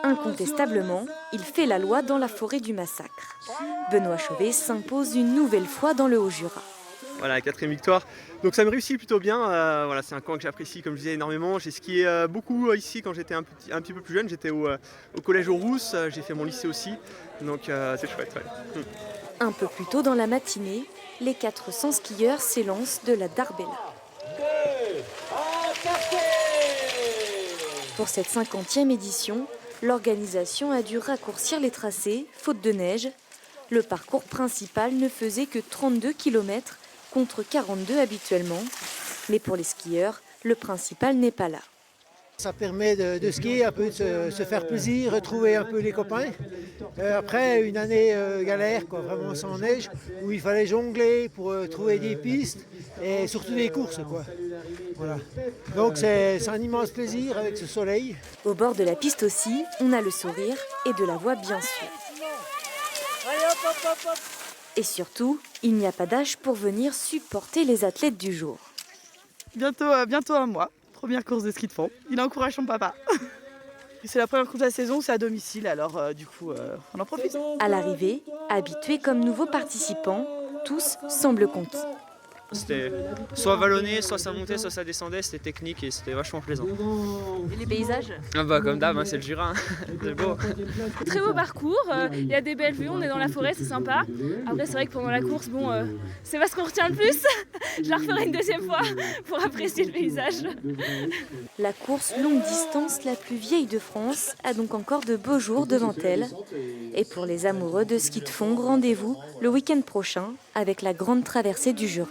Incontestablement, il fait la loi dans la forêt du Massacre. Benoît Chauvet s'impose une nouvelle fois dans le Haut-Jura. Voilà, 4e victoire. Donc ça me réussit plutôt bien. Voilà, c'est un coin que j'apprécie, comme je disais, énormément. J'ai skié beaucoup ici quand j'étais un petit peu plus jeune. J'étais au collège aux Rousses, j'ai fait mon lycée aussi. Donc c'est chouette. Ouais. Un peu plus tôt dans la matinée, les 400 skieurs s'élancent de la Darbella. Pour cette 50e édition, l'organisation a dû raccourcir les tracés, faute de neige. Le parcours principal ne faisait que 32 km contre 42 habituellement. Mais pour les skieurs, le principal n'est pas là. Ça permet de skier, un peu de se faire plaisir, retrouver un peu les copains. Après une année galère, quoi, vraiment sans neige, où il fallait jongler pour trouver des pistes et surtout des courses, quoi. Voilà. Donc c'est un immense plaisir avec ce soleil. Au bord de la piste aussi, on a le sourire et de la voix bien sûr. Et surtout, il n'y a pas d'âge pour venir supporter les athlètes du jour. Bientôt un mois, première course de ski de fond. Il encourage son papa. C'est la première course de la saison, c'est à domicile, alors du coup on en profite. À l'arrivée, habitués comme nouveaux participants, tous semblent conquis. C'était soit vallonné, soit ça montait, soit ça descendait, c'était technique et c'était vachement plaisant. Et les paysages? Ah bah comme d'hab, hein, c'est le Jura, hein. C'est beau. Très beau parcours, il y a des belles vues, on est dans la forêt, c'est sympa. Après c'est vrai que pendant la course, c'est pas ce qu'on retient le plus. Je la referai une deuxième fois pour apprécier le paysage. La course longue distance la plus vieille de France a donc encore de beaux jours devant elle. Et pour les amoureux de ski de fond, rendez-vous le week-end prochain avec la grande traversée du Jura.